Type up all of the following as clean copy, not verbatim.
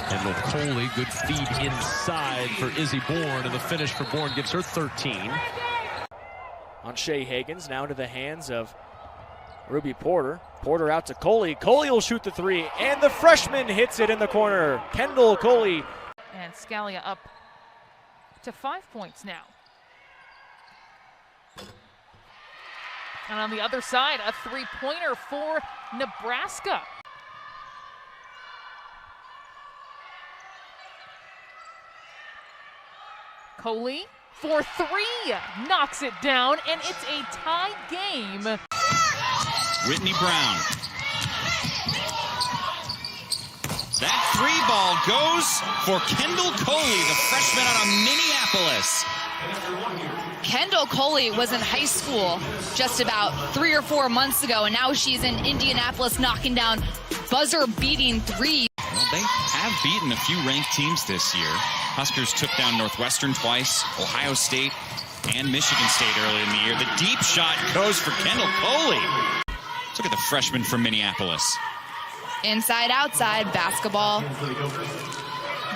Kendall Coley, good feed inside for Izzy Bourne, and the finish for Bourne gives her 13. On Shea Hagans, now into the hands of Ruby Porter. Porter out to Coley. Coley will shoot the three, and the freshman hits it in the corner. Kendall Coley. And Scalia up to 5 points now. And on the other side, a three-pointer for Nebraska. Coley for three, knocks it down, and it's a tie game. Whitney Brown. That three ball goes for Kendall Coley, the freshman out of Minneapolis. Kendall Coley was in high school just about 3 or 4 months ago, and now she's in Indianapolis knocking down buzzer-beating threes. Well, they have beaten a few ranked teams this year. Huskers took down Northwestern twice, Ohio State, and Michigan State early in the year. The deep shot goes for Kendall Coley. Let's look at the freshman from Minneapolis. Inside, outside, basketball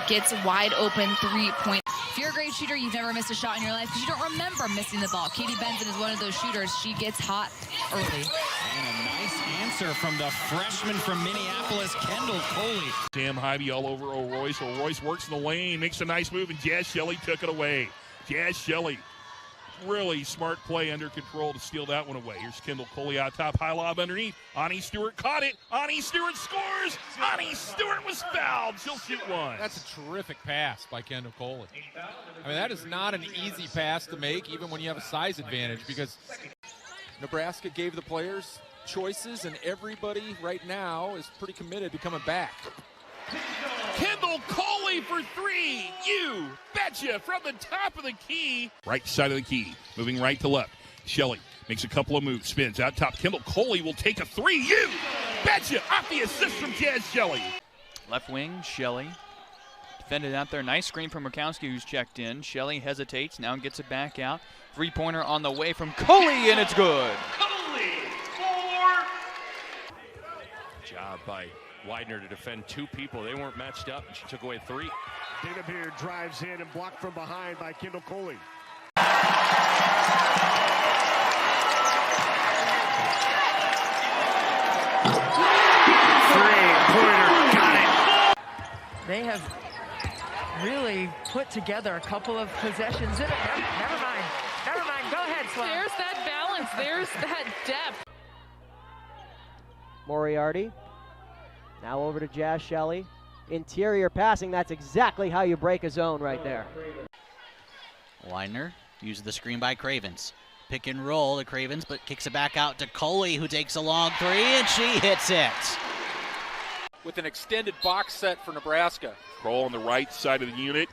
gets wide open three-point. If you're a great shooter, you've never missed a shot in your life because you don't remember missing the ball. Katie Benson is one of those shooters. She gets hot early. And a nice answer from the freshman from Minneapolis, Kendall Coley. Sam Hybe all over O'Royce. O'Royce works in the lane, makes a nice move, and Jazz Shelley took it away. Jazz Shelley, really smart play under control to steal that one away. Here's Kendall Coley out top, high lob underneath. Ani Stewart caught it. Ani Stewart scores. Ani Stewart was fouled. She'll shoot one. That's a terrific pass by Kendall Coley. I mean, that is not an easy pass to make, even when you have a size advantage, because Nebraska gave the players choices, and everybody right now is pretty committed to coming back. Kendall Coley for three. You betcha, from the top of the key. Right side of the key, moving right to left. Shelley makes a couple of moves, spins out top. Kendall Coley will take a three. You betcha, off the assist from Jazz Shelley. Left wing, Shelley. Defended out there. Nice screen from Murkowski, who's checked in. Shelley hesitates, now gets it back out. Three-pointer on the way from Coley, and it's good. Coley, four. Job by Widener to defend two people. They weren't matched up, and she took away three. Dana Beard drives in and blocked from behind by Kendall Coley. Three-pointer, got it. They have really put together a couple of possessions in it. Never mind. Go ahead, Sloan. There's that balance. There's that depth. Moriarty. Now over to Jazz Shelley. Interior passing, that's exactly how you break a zone right there. Widener uses the screen by Cravens. Pick and roll to Cravens, but kicks it back out to Coley, who takes a long three, and she hits it. With an extended box set for Nebraska. Kroll on the right side of the unit.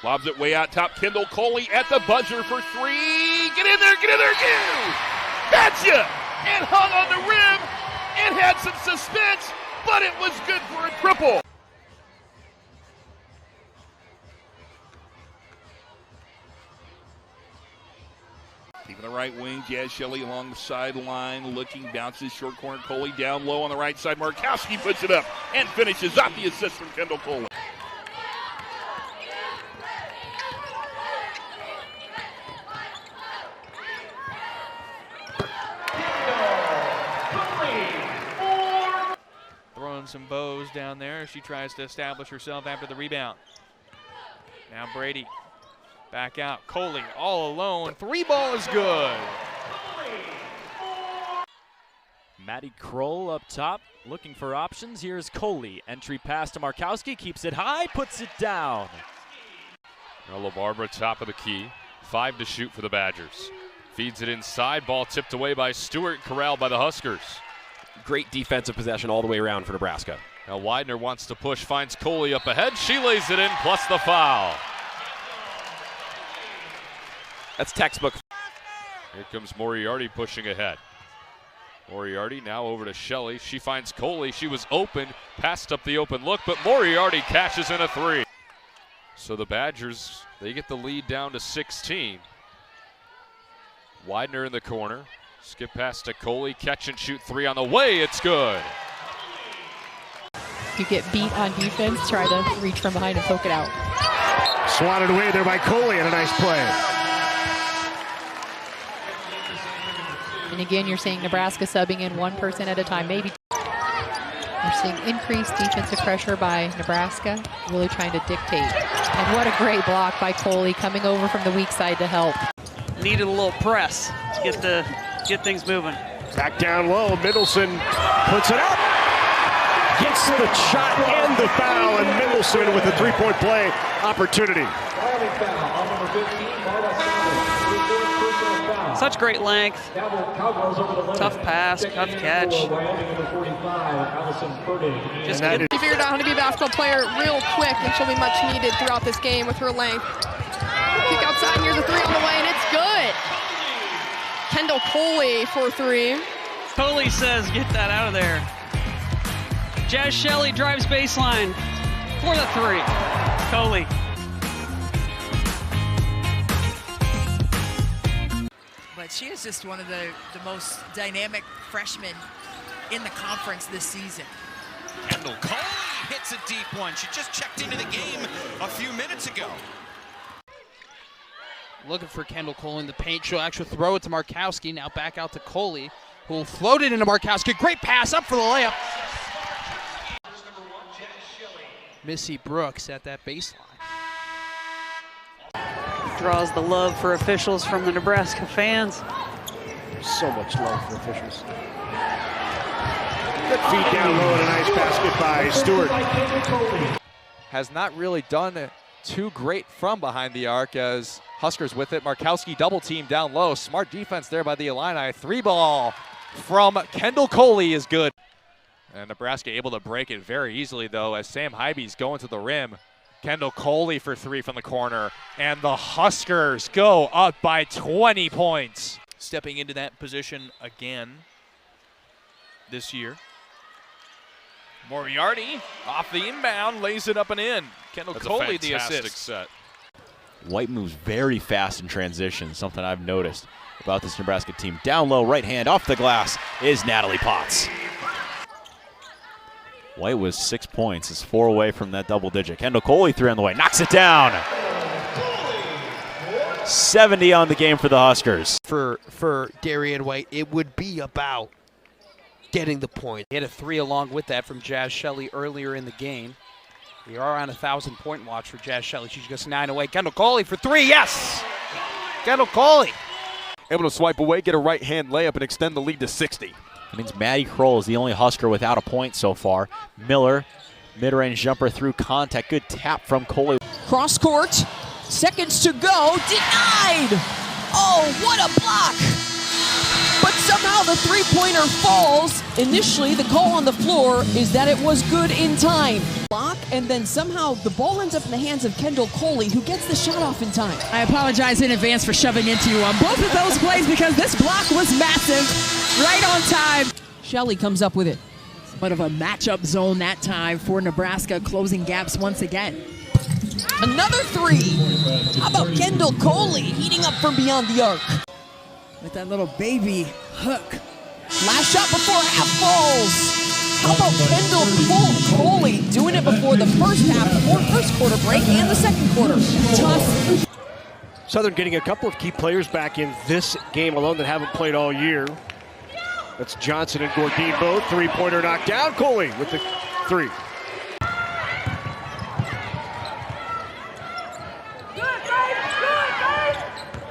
Lobs it way out top. Kendall Coley at the buzzer for three. Get in there, you! Betcha! And hung on the rim. It had some suspense, but it was good for a triple. Keeping the right wing, Jazz Shelley along the sideline, looking, bounces, short corner, Coley down low on the right side. Murkowski puts it up and finishes off the assist from Kendall Coley. Throwing some bows down there as she tries to establish herself after the rebound. Now Brady back out. Coley all alone. Three ball is good. Maddie Kroll up top, looking for options. Here's Coley. Entry pass to Markowski, keeps it high, puts it down. Now LaBarbera top of the key. 5 to shoot for the Badgers. Feeds it inside. Ball tipped away by Stewart. Corralled by the Huskers. Great defensive possession all the way around for Nebraska. Now Widener wants to push, finds Coley up ahead. She lays it in, plus the foul. That's textbook. Here comes Moriarty pushing ahead. Moriarty now over to Shelley. She finds Coley. She was open, passed up the open look, but Moriarty cashes in a three. So the Badgers, they get the lead down to 16. Widener in the corner. Skip pass to Coley. Catch and shoot three on the way. It's good. You get beat on defense, try to reach from behind and poke it out. Swatted away there by Coley and a nice play. And again, you're seeing Nebraska subbing in one person at a time, maybe. You're seeing increased defensive pressure by Nebraska, really trying to dictate. And what a great block by Coley coming over from the weak side to help. Needed a little press to get things moving. Back down low, Middleton puts it up. Gets the shot and the foul, and Middleton with a three-point play opportunity. Such great length. Tough pass, tough catch. She figured out how to be a basketball player real quick, and she'll be much needed throughout this game with her length. Kick outside, here's a three on the way, and it's good. Kendall Coley for three. Coley says, get that out of there. Jazz Shelley drives baseline for the three. Coley. But she is just one of the most dynamic freshmen in the conference this season. Kendall Coley hits a deep one. She just checked into the game a few minutes ago. Looking for Kendall Coley in the paint. She'll actually throw it to Markowski. Now back out to Coley, who will float it into Markowski. Great pass up for the layup. Missy Brooks at that baseline. Draws the love for officials from the Nebraska fans. So much love for officials. Good feed down low and a nice basket by Stewart. Has not really done too great from behind the arc as Huskers with it. Markowski double team down low. Smart defense there by the Illini. Three ball from Kendall Coley is good. And Nebraska able to break it very easily though as Sam Hybe's going to the rim. Kendall Coley for three from the corner. And the Huskers go up by 20 points. Stepping into that position again this year. Moriarty off the inbound, lays it up and in. Kendall Coley the assist. Set. White moves very fast in transition, something I've noticed about this Nebraska team. Down low, right hand off the glass is Natalie Potts. White was 6 points, is 4 away from that double digit. Kendall Coley three on the way, knocks it down. 70 on the game for the Huskers. For Darian White, it would be about getting the point. He had a three along with that from Jazz Shelley earlier in the game. We are on a 1,000-point watch for Jazz Shelley. She gets 9 away. Kendall Coley for three, yes! Kendall Coley. Able to swipe away, get a right-hand layup, and extend the lead to 60. That means Maddie Kroll is the only Husker without a point so far. Miller, mid-range jumper through contact. Good tap from Coley. Cross court, seconds to go, denied! Oh, what a block! But somehow the three-pointer falls. Initially, the call on the floor is that it was good in time. Block, and then somehow the ball ends up in the hands of Kendall Coley, who gets the shot off in time. I apologize in advance for shoving into you on both of those plays because this block was massive, right on time. Shelley comes up with it. Somewhat of a matchup zone that time for Nebraska, closing gaps once again. Another three. How about Kendall Coley heating up from beyond the arc? With that little baby hook. Last shot before half falls. How about Kendall Coley doing it before the first half, before first quarter break and the second quarter? Tough. Southern getting a couple of key players back in this game alone that haven't played all year. That's Johnson and Gordine both. Three-pointer knocked down. Coley with the three.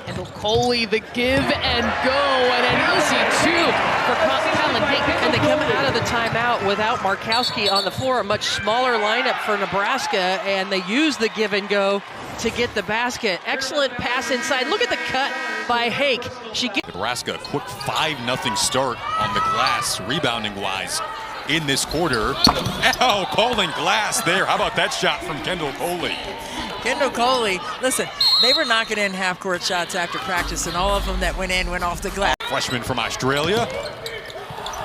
Kendall Coley, the give and go, and an easy two for Colin Hank. And they come out of the timeout without Markowski on the floor, a much smaller lineup for Nebraska, and they use the give and go to get the basket. Excellent pass inside. Look at the cut by Hake. Nebraska, a quick 5-0 start on the glass, rebounding-wise, in this quarter. Ow, calling glass there. How about that shot from Kendall Coley? Kendall Coley, listen, they were knocking in half-court shots after practice, and all of them that went in went off the glass. Freshman from Australia.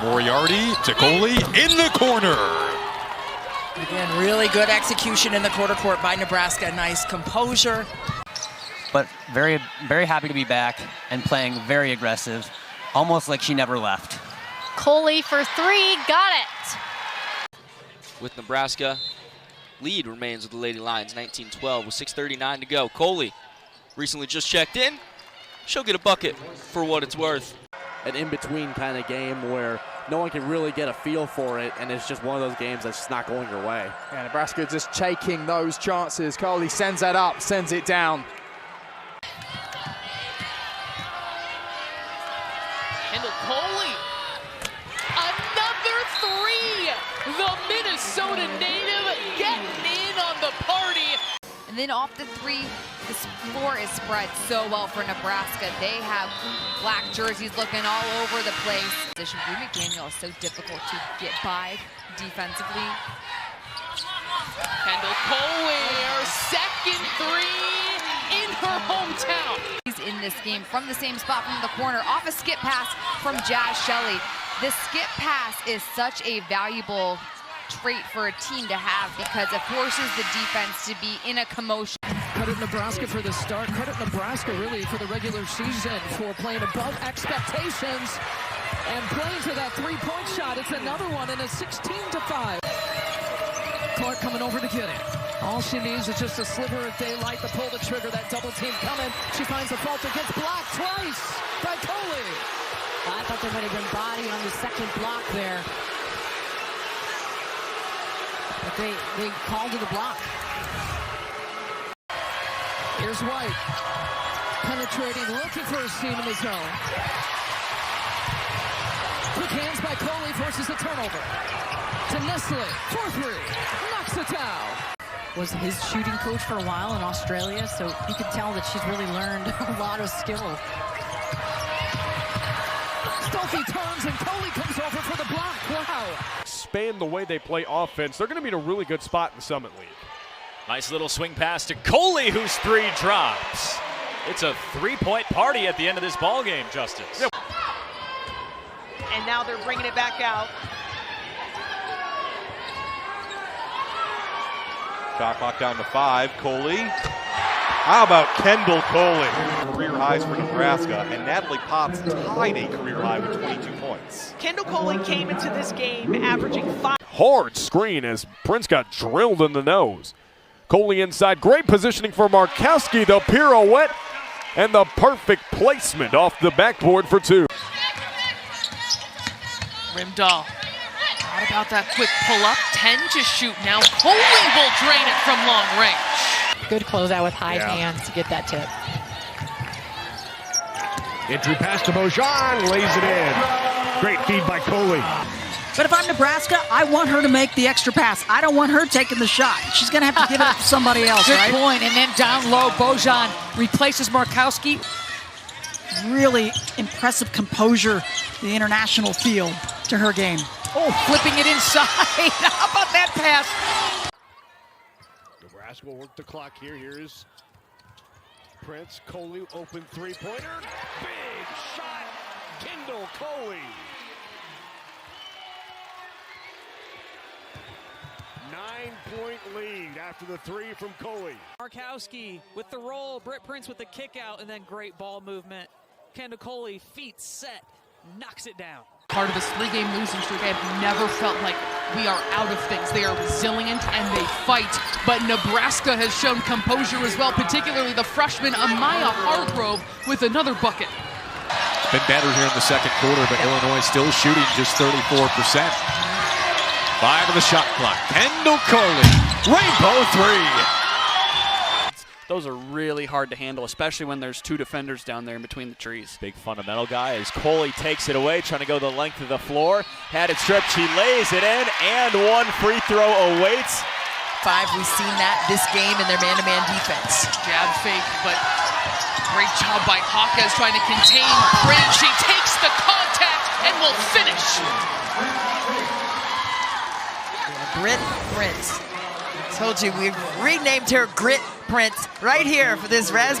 Moriarty to Coley in the corner. Again, really good execution in the quarter court by Nebraska. Nice composure. But very, very happy to be back and playing very aggressive, almost like she never left. Coley for three, got it. with Nebraska. Lead remains with the Lady Lions, 19-12 with 6:39 to go. Coley recently just checked in. She'll get a bucket for what it's worth. An in-between kind of game where no one can really get a feel for it, and it's just one of those games that's just not going your way. Yeah, Nebraska just taking those chances. Coley sends that up, sends it down. Kendall Coley, another three. The Minnesota native getting in on the party. And then off the three, the floor is spread so well for Nebraska. They have black jerseys looking all over the place. Position for McDaniel is so difficult to get by defensively. Kendall Coley, her second three in her hometown. He's in this game from the same spot from the corner, off a skip pass from Jazz Shelley. This skip pass is such a valuable trait for a team to have because it forces the defense to be in a commotion. Credit Nebraska for the start. Credit Nebraska really for the regular season for playing above expectations and playing for that three-point shot. It's another one and a 16-5. Clark coming over to get it. All she needs is just a sliver of daylight to pull the trigger. That double team coming. She finds the fault that gets blocked twice by Coley. I thought there might have been body on the second block there. But they called to the block. Here's White. Penetrating, looking for a seam in the zone. Quick hands by Coley, forces a turnover. To Nestle, 4-3, knocks it down. Was his shooting coach for a while in Australia, so you could tell that she's really learned a lot of skill. Stolfi turns and Coley comes over for the block. Wow. Expand the way they play offense. They're going to be in a really good spot in the Summit League. Nice little swing pass to Coley, whose three drops. It's a three-point party at the end of this ball game, Justice. Yep. And now they're bringing it back out. Shot clock down to 5. Coley. How about Kendall Coley? Career highs for Nebraska, and Natalie Potts tied a career high with 22 points. Kendall Coley came into this game averaging 5. Hard screen as Prince got drilled in the nose. Coley inside, great positioning for Markowski, the pirouette, and the perfect placement off the backboard for 2. Rimdahl, thought about that quick pull-up, 10 to shoot now. Coley will drain it from long range. Good closeout with high hands to get that tip. Entry pass to Bojan, lays it in. Great feed by Coley. But if I'm Nebraska, I want her to make the extra pass. I don't want her taking the shot. She's going to have to give it to somebody else, Good right? point. And then down low, Bojan replaces Markowski. Really impressive composure, the international feel to her game. Oh, flipping it inside. How about that pass? Nebraska will work the clock here. Here's Prince. Coley, open three-pointer. Big shot. Kendall Coley. 9-point lead after the three from Coley. Markowski with the roll. Britt Prince with the kick out, and then great ball movement. Kendall Coley, feet set, knocks it down. Part of this three-game losing streak, I've never felt like we are out of things. They are resilient and they fight, but Nebraska has shown composure as well, particularly the freshman Amaya Hargrove with another bucket. It's been better here in the second quarter, but Illinois still shooting just 34%. 5 of the shot clock. Kendall Coley, rainbow three. Those are really hard to handle, especially when there's two defenders down there in between the trees. Big fundamental guy as Coley takes it away, trying to go the length of the floor. Had it stripped, she lays it in, and one free throw awaits. 5, we've seen that this game in their man-to-man defense. Jab fake, but great job by Hawkes trying to contain Prince. She takes the contact and will finish. Grit Prince. Told you, we renamed her Grit Prince right here for this raspberry.